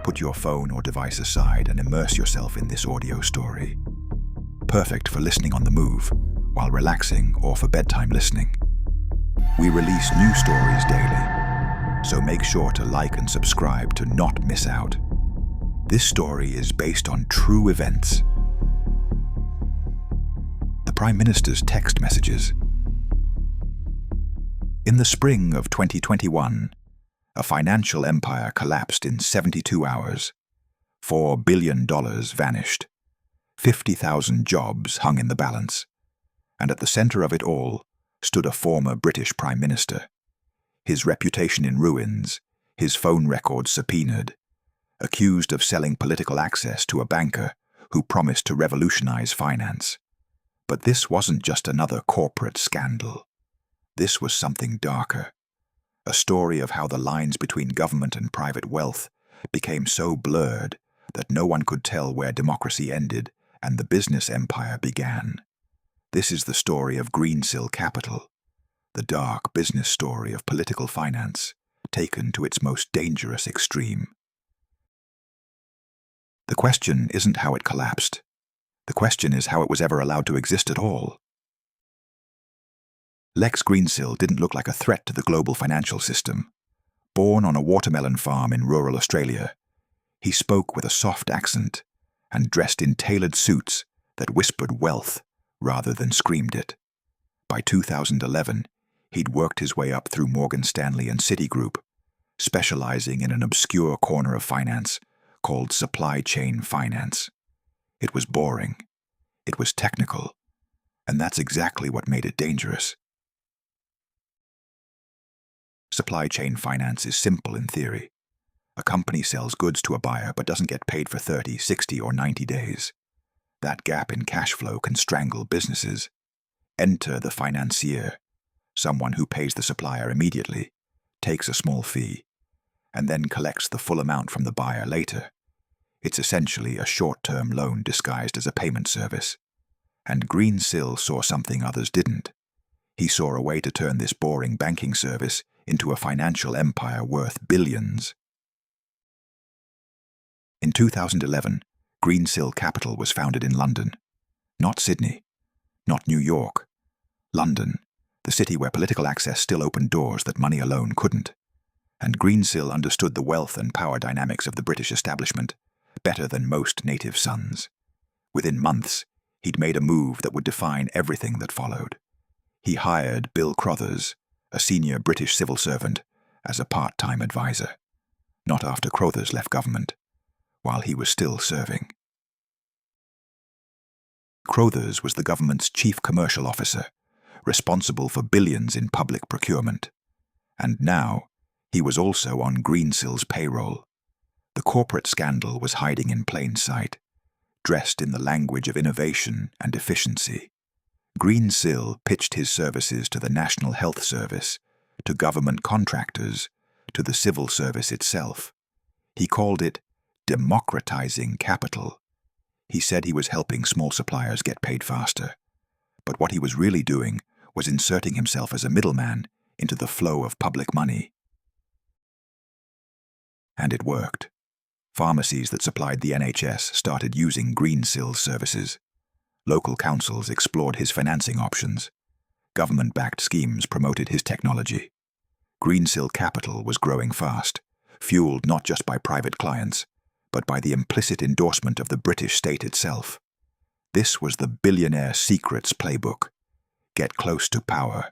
put your phone or device aside and immerse yourself in this audio story. Perfect for listening on the move, while relaxing, or for bedtime listening. We release new stories daily, so make sure to like and subscribe to not miss out. This story is based on true events. The Prime Minister's text messages. In the spring of 2021, a financial empire collapsed in 72 hours. $4 billion vanished. 50,000 jobs hung in the balance. And at the center of it all stood a former British Prime Minister. His reputation in ruins, his phone records subpoenaed, accused of selling political access to a banker who promised to revolutionize finance. But this wasn't just another corporate scandal. This was something darker. A story of how the lines between government and private wealth became so blurred that no one could tell where democracy ended and the business empire began. This is the story of Greensill Capital, the dark business story of political finance taken to its most dangerous extreme. The question isn't how it collapsed. The question is how it was ever allowed to exist at all. Lex Greensill didn't look like a threat to the global financial system. Born on a watermelon farm in rural Australia, he spoke with a soft accent and dressed in tailored suits that whispered wealth rather than screamed it. By 2011, he'd worked his way up through Morgan Stanley and Citigroup, specializing in an obscure corner of finance called supply chain finance. It was boring. It was technical. And that's exactly what made it dangerous. Supply chain finance is simple in theory. A company sells goods to a buyer but doesn't get paid for 30, 60, or 90 days. That gap in cash flow can strangle businesses. Enter the financier, someone who pays the supplier immediately, takes a small fee, and then collects the full amount from the buyer later. It's essentially a short-term loan disguised as a payment service. And Greensill saw something others didn't. He saw a way to turn this boring banking service into a financial empire worth billions. In 2011, Greensill Capital was founded in London. Not Sydney, not New York. London, the city where political access still opened doors that money alone couldn't. And Greensill understood the wealth and power dynamics of the British establishment better than most native sons. Within months, he'd made a move that would define everything that followed. He hired Bill Crothers, a senior British civil servant, as a part-time advisor. Not after Crothers left government, while he was still serving. Crothers was the government's chief commercial officer, responsible for billions in public procurement. And now, he was also on Greensill's payroll. The corporate scandal was hiding in plain sight, dressed in the language of innovation and efficiency. Greensill pitched his services to the National Health Service, to government contractors, to the civil service itself. He called it democratizing capital. He said he was helping small suppliers get paid faster. But what he was really doing was inserting himself as a middleman into the flow of public money. And it worked. Pharmacies that supplied the NHS started using Greensill's services. Local councils explored his financing options. Government-backed schemes promoted his technology. Greensill Capital was growing fast, fueled not just by private clients, but by the implicit endorsement of the British state itself. This was the billionaire secrets playbook. Get close to power,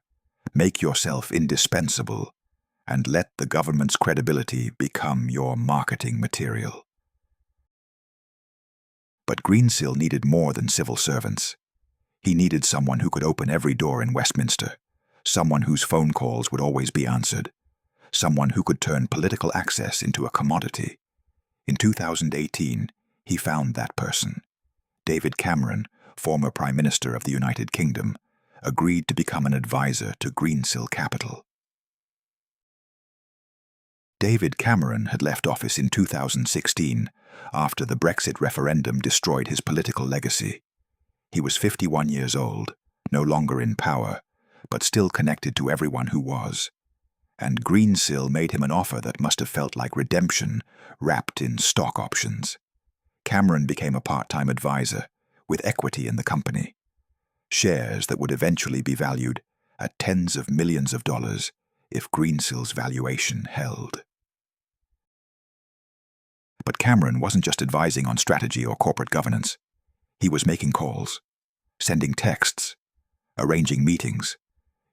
make yourself indispensable, and let the government's credibility become your marketing material. But Greensill needed more than civil servants. He needed someone who could open every door in Westminster, someone whose phone calls would always be answered, someone who could turn political access into a commodity. In 2018, he found that person. David Cameron, former Prime Minister of the United Kingdom, agreed to become an advisor to Greensill Capital. David Cameron had left office in 2016 after the Brexit referendum destroyed his political legacy. He was 51 years old, no longer in power, but still connected to everyone who was. and Greensill made him an offer that must have felt like redemption wrapped in stock options. Cameron became a part-time advisor with equity in the company, shares that would eventually be valued at tens of millions of dollars if Greensill's valuation held. But Cameron wasn't just advising on strategy or corporate governance. He was making calls, sending texts, arranging meetings,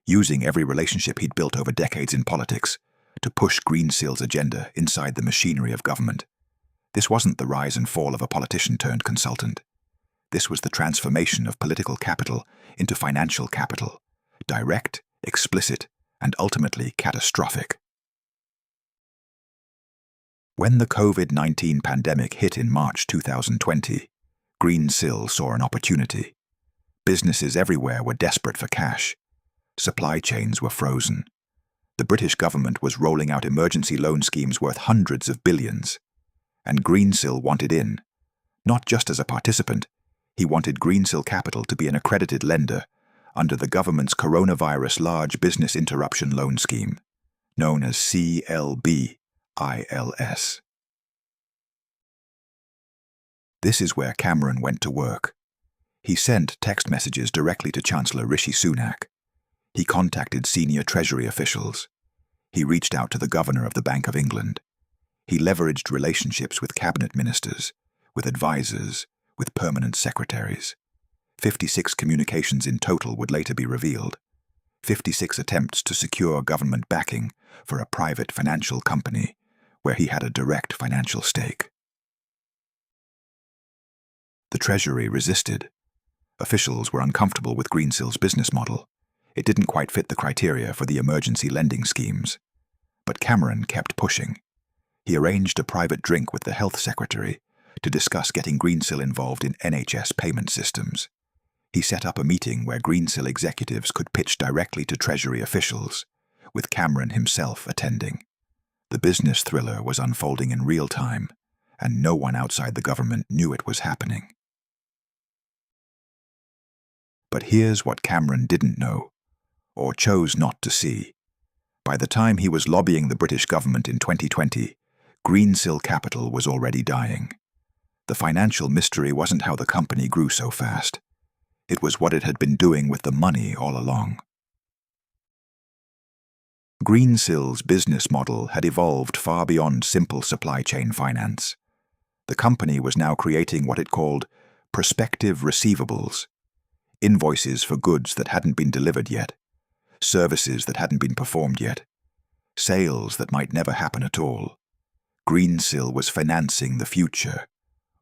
using every relationship he'd built over decades in politics to push Greensill's agenda inside the machinery of government. This wasn't the rise and fall of a politician turned consultant. This was the transformation of political capital into financial capital, direct, explicit, and ultimately catastrophic. When the COVID-19 pandemic hit in March 2020, Greensill saw an opportunity. Businesses everywhere were desperate for cash. Supply chains were frozen. The British government was rolling out emergency loan schemes worth hundreds of billions. And Greensill wanted in. Not just as a participant, he wanted Greensill Capital to be an accredited lender under the government's Coronavirus Large Business Interruption Loan Scheme, known as CLBILS. This is where Cameron went to work. He sent text messages directly to Chancellor Rishi Sunak. He contacted senior Treasury officials. He reached out to the Governor of the Bank of England. He leveraged relationships with cabinet ministers, with advisors, with permanent secretaries. 56 communications in total would later be revealed. 56 attempts to secure government backing for a private financial company where he had a direct financial stake. The Treasury resisted. Officials were uncomfortable with Greensill's business model. It didn't quite fit the criteria for the emergency lending schemes. But Cameron kept pushing. He arranged a private drink with the health secretary to discuss getting Greensill involved in NHS payment systems. He set up a meeting where Greensill executives could pitch directly to Treasury officials, with Cameron himself attending. The business thriller was unfolding in real time, and no one outside the government knew it was happening. But here's what Cameron didn't know, or chose not to see. By the time he was lobbying the British government in 2020, Greensill Capital was already dying. The financial mystery wasn't how the company grew so fast. It was what it had been doing with the money all along. Greensill's business model had evolved far beyond simple supply chain finance. The company was now creating what it called prospective receivables, invoices for goods that hadn't been delivered yet, services that hadn't been performed yet, sales that might never happen at all. Greensill was financing the future,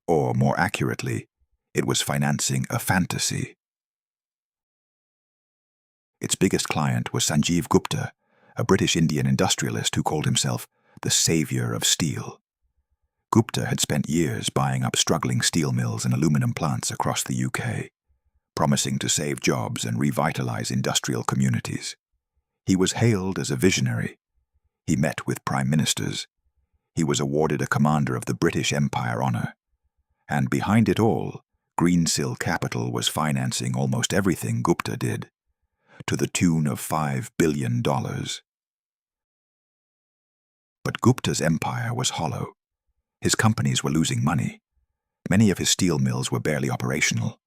or more accurately, it was financing a fantasy. Its biggest client was Sanjeev Gupta, a British Indian industrialist who called himself the savior of steel. Gupta had spent years buying up struggling steel mills and aluminum plants across the UK, promising to save jobs and revitalize industrial communities. He was hailed as a visionary. He met with prime ministers. He was awarded a Commander of the British Empire honour. And behind it all, Greensill Capital was financing almost everything Gupta did, to the tune of $5 billion. But Gupta's empire was hollow. His companies were losing money. Many of his steel mills were barely operational.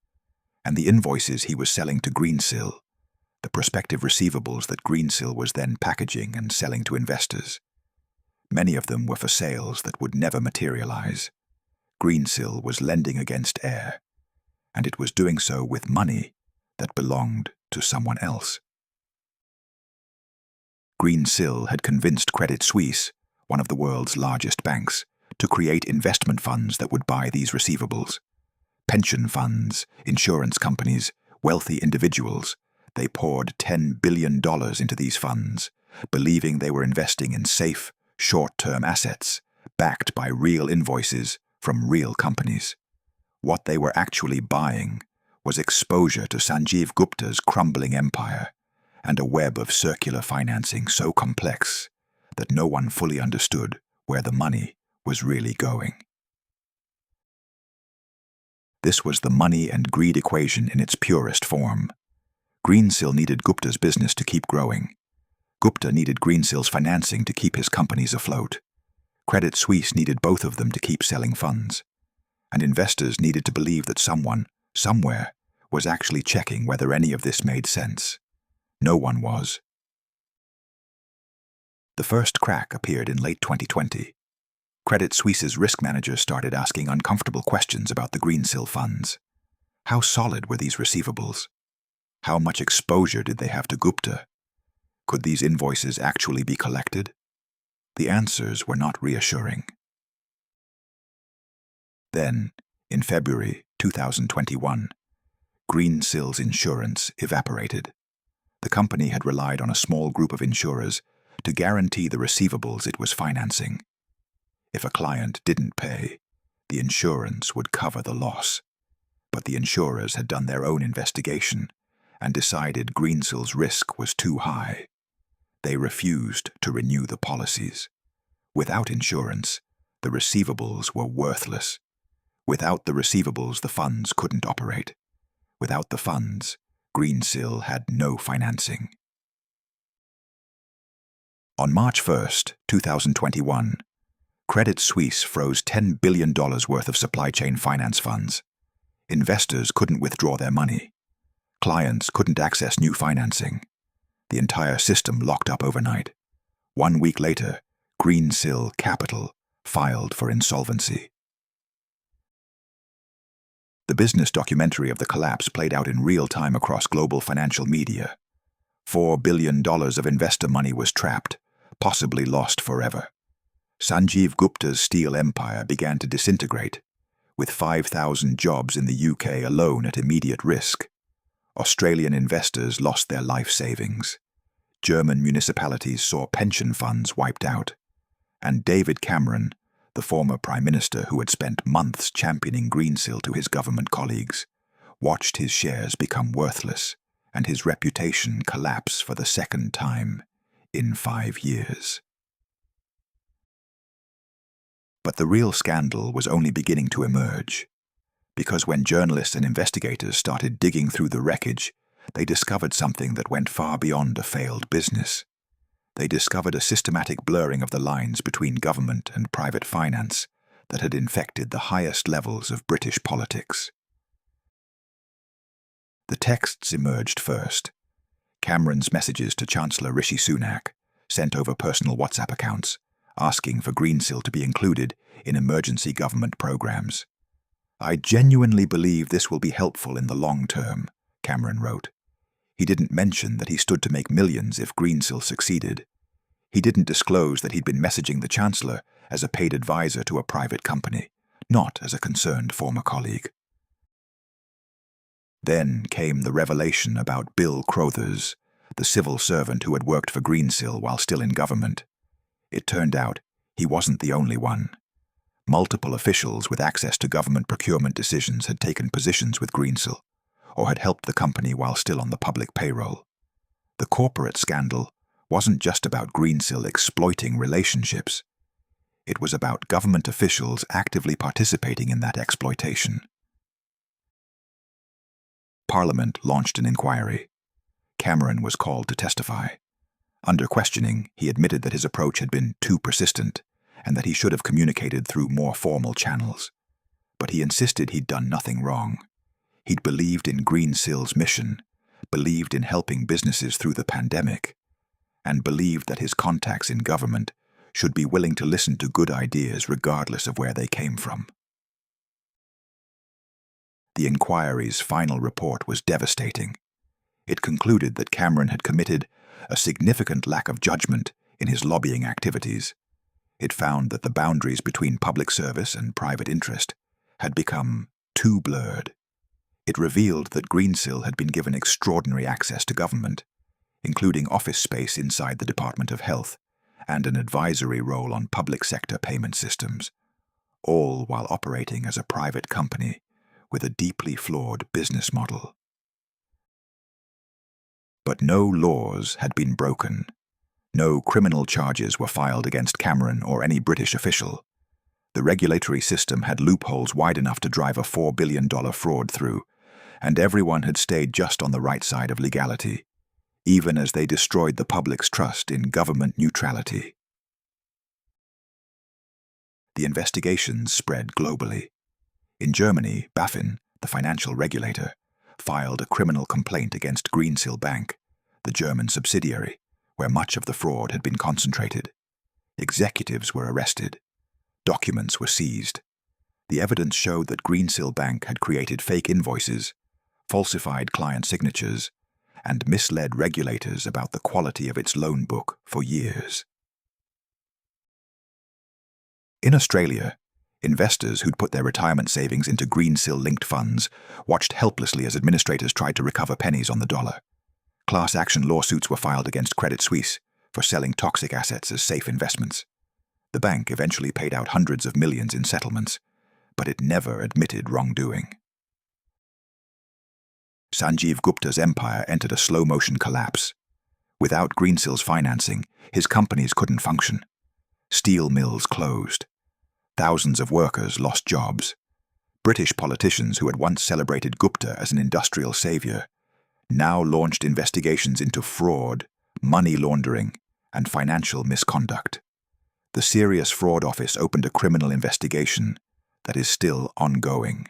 And the invoices he was selling to Greensill, the prospective receivables that Greensill was then packaging and selling to investors, many of them were for sales that would never materialize. Greensill was lending against air, and it was doing so with money that belonged to someone else. Greensill had convinced Credit Suisse, one of the world's largest banks, to create investment funds that would buy these receivables. Pension funds, insurance companies, wealthy individuals, they poured $10 billion into these funds, believing they were investing in safe, short-term assets, backed by real invoices from real companies. What they were actually buying was exposure to Sanjeev Gupta's crumbling empire and a web of circular financing so complex that no one fully understood where the money was really going. This was the money and greed equation in its purest form. Greensill needed Gupta's business to keep growing. Gupta needed Greensill's financing to keep his companies afloat. Credit Suisse needed both of them to keep selling funds. And investors needed to believe that someone, somewhere, was actually checking whether any of this made sense. No one was. The first crack appeared in late 2020. Credit Suisse's risk managers started asking uncomfortable questions about the Greensill funds. How solid were these receivables? How much exposure did they have to Gupta? Could these invoices actually be collected? The answers were not reassuring. Then, in February 2021, Greensill's insurance evaporated. The company had relied on a small group of insurers to guarantee the receivables it was financing. If a client didn't pay, the insurance would cover the loss. But the insurers had done their own investigation and decided Greensill's risk was too high. They refused to renew the policies. Without insurance, the receivables were worthless. Without the receivables, the funds couldn't operate. Without the funds, Greensill had no financing. On March 1, 2021, Credit Suisse froze $10 billion worth of supply chain finance funds. Investors couldn't withdraw their money. Clients couldn't access new financing. The entire system locked up overnight. 1 week later, Greensill Capital filed for insolvency. The business documentary of the collapse played out in real time across global financial media. $4 billion of investor money was trapped, possibly lost forever. Sanjeev Gupta's steel empire began to disintegrate, with 5,000 jobs in the UK alone at immediate risk. Australian investors lost their life savings. German municipalities saw pension funds wiped out. And David Cameron, the former Prime Minister who had spent months championing Greensill to his government colleagues, watched his shares become worthless and his reputation collapse for the second time in 5 years. But the real scandal was only beginning to emerge, because when journalists and investigators started digging through the wreckage, they discovered something that went far beyond a failed business. They discovered a systematic blurring of the lines between government and private finance that had infected the highest levels of British politics. The texts emerged first. Cameron's messages to Chancellor Rishi Sunak, sent over personal WhatsApp accounts, asking for Greensill to be included in emergency government programs. "I genuinely believe this will be helpful in the long term," Cameron wrote. He didn't mention that he stood to make millions if Greensill succeeded. He didn't disclose that he'd been messaging the Chancellor as a paid advisor to a private company, not as a concerned former colleague. Then came the revelation about Bill Crothers, the civil servant who had worked for Greensill while still in government. It turned out he wasn't the only one. Multiple officials with access to government procurement decisions had taken positions with Greensill, or had helped the company while still on the public payroll. The corporate scandal wasn't just about Greensill exploiting relationships. It was about government officials actively participating in that exploitation. Parliament launched an inquiry. Cameron was called to testify. Under questioning, he admitted that his approach had been too persistent and that he should have communicated through more formal channels. But he insisted he'd done nothing wrong. He'd believed in Greensill's mission, believed in helping businesses through the pandemic, and believed that his contacts in government should be willing to listen to good ideas regardless of where they came from. The inquiry's final report was devastating. It concluded that Cameron had committed a significant lack of judgment in his lobbying activities. It found that the boundaries between public service and private interest had become too blurred. It revealed that Greensill had been given extraordinary access to government, including office space inside the Department of Health and an advisory role on public sector payment systems, all while operating as a private company with a deeply flawed business model. But no laws had been broken. No criminal charges were filed against Cameron or any British official. The regulatory system had loopholes wide enough to drive a $4 billion fraud through, and everyone had stayed just on the right side of legality. even as they destroyed the public's trust in government neutrality. The investigations spread globally. In Germany, BaFin, the financial regulator, filed a criminal complaint against Greensill Bank, the German subsidiary, where much of the fraud had been concentrated. Executives were arrested. Documents were seized. The evidence showed that Greensill Bank had created fake invoices, falsified client signatures, and misled regulators about the quality of its loan book for years. In Australia, investors who'd put their retirement savings into Greensill-linked funds watched helplessly as administrators tried to recover pennies on the dollar. Class action lawsuits were filed against Credit Suisse for selling toxic assets as safe investments. The bank eventually paid out hundreds of millions in settlements, but it never admitted wrongdoing. Sanjeev Gupta's empire entered a slow-motion collapse. Without Greensill's financing, his companies couldn't function. Steel mills closed. Thousands of workers lost jobs. British politicians who had once celebrated Gupta as an industrial savior now launched investigations into fraud, money laundering, and financial misconduct. The Serious Fraud Office opened a criminal investigation that is still ongoing.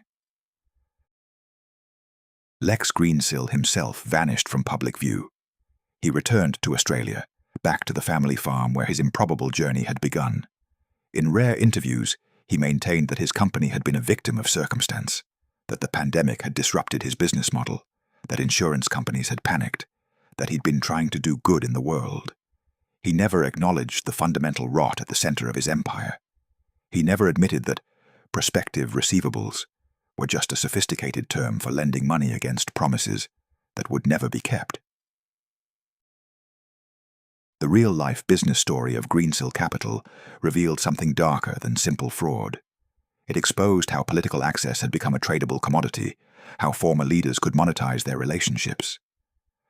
Lex Greensill himself vanished from public view. He returned to Australia, back to the family farm where his improbable journey had begun. In rare interviews, he maintained that his company had been a victim of circumstance, that the pandemic had disrupted his business model, that insurance companies had panicked, that he'd been trying to do good in the world. He never acknowledged the fundamental rot at the center of his empire. He never admitted that prospective receivables were just a sophisticated term for lending money against promises that would never be kept. The real-life business story of Greensill Capital revealed something darker than simple fraud. It exposed how political access had become a tradable commodity, how former leaders could monetize their relationships,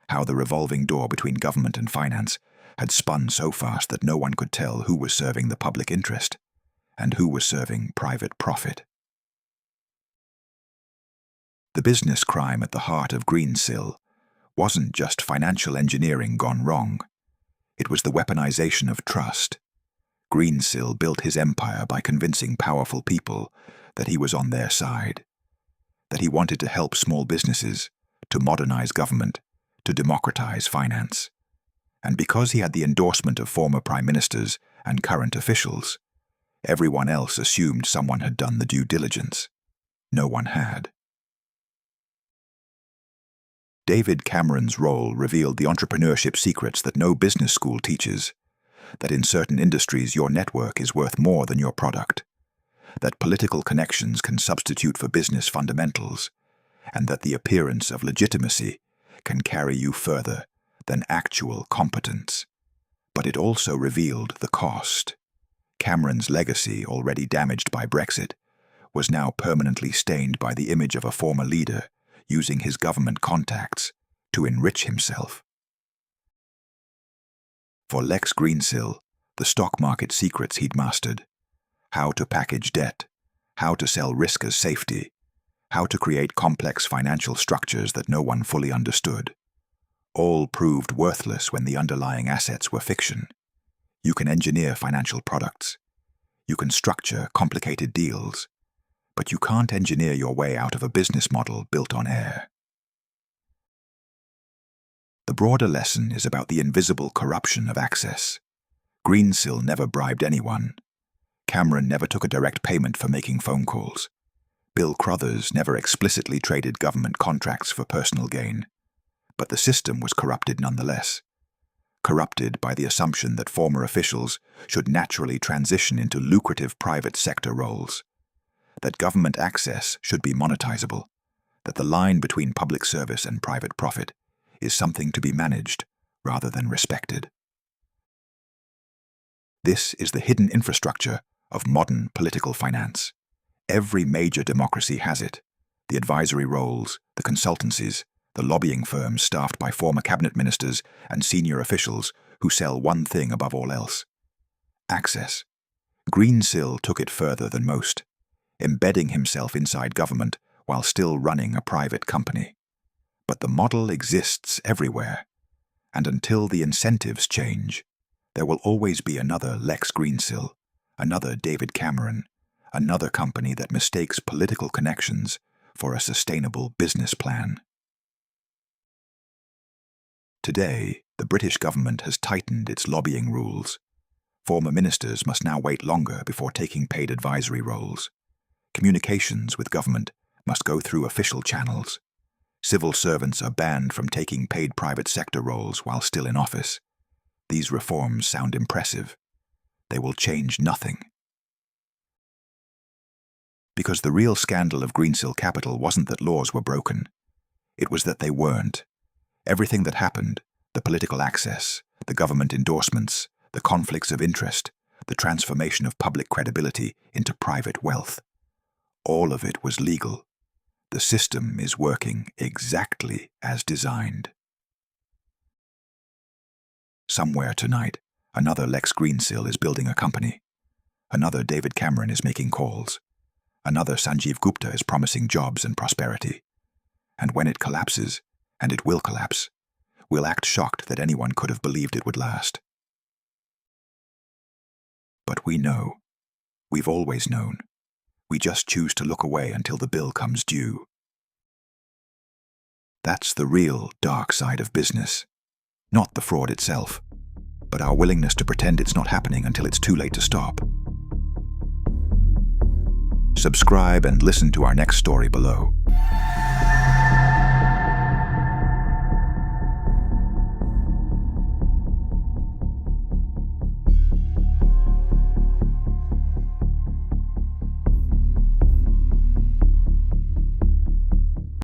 how the revolving door between government and finance had spun so fast that no one could tell who was serving the public interest and who was serving private profit. The business crime at the heart of Greensill wasn't just financial engineering gone wrong. It was the weaponization of trust. Greensill built his empire by convincing powerful people that he was on their side, that he wanted to help small businesses, to modernize government, to democratize finance. And because he had the endorsement of former prime ministers and current officials, everyone else assumed someone had done the due diligence. No one had. David Cameron's role revealed the entrepreneurship secrets that no business school teaches, that in certain industries your network is worth more than your product, that political connections can substitute for business fundamentals, and that the appearance of legitimacy can carry you further than actual competence. But it also revealed the cost. Cameron's legacy, already damaged by Brexit, was now permanently stained by the image of a former leader using his government contacts to enrich himself. For Lex Greensill, the stock market secrets he'd mastered, how to package debt, how to sell risk as safety, how to create complex financial structures that no one fully understood, all proved worthless when the underlying assets were fiction. You can engineer financial products. You can structure complicated deals. But you can't engineer your way out of a business model built on air. The broader lesson is about the invisible corruption of access. Greensill never bribed anyone. Cameron never took a direct payment for making phone calls. Bill Crothers never explicitly traded government contracts for personal gain. But the system was corrupted nonetheless. Corrupted by the assumption that former officials should naturally transition into lucrative private sector roles, that government access should be monetizable, that the line between public service and private profit is something to be managed rather than respected. This is the hidden infrastructure of modern political finance. Every major democracy has it: the advisory roles, the consultancies, the lobbying firms staffed by former cabinet ministers and senior officials who sell one thing above all else: access. Greensill took it further than most, embedding himself inside government while still running a private company. But the model exists everywhere, And until the incentives change, there will always be another Lex Greensill, another David Cameron, another company that mistakes political connections for a sustainable business plan. Today, the British government has tightened its lobbying rules. Former ministers must now wait longer before taking paid advisory roles. Communications with government must go through official channels. Civil servants are banned from taking paid private sector roles while still in office. These reforms sound impressive. They will change nothing. Because the real scandal of Greensill Capital wasn't that laws were broken. It was that they weren't. Everything that happened, the political access, the government endorsements, the conflicts of interest, the transformation of public credibility into private wealth, all of it was legal. The system is working exactly as designed. Somewhere tonight, another Lex Greensill is building a company. Another David Cameron is making calls. Another Sanjeev Gupta is promising jobs and prosperity. And when it collapses, and it will collapse, we'll act shocked that anyone could have believed it would last. But we know. We've always known. We just choose to look away until the bill comes due. That's the real dark side of business. Not the fraud itself, but our willingness to pretend it's not happening until it's too late to stop. Subscribe and listen to our next story below.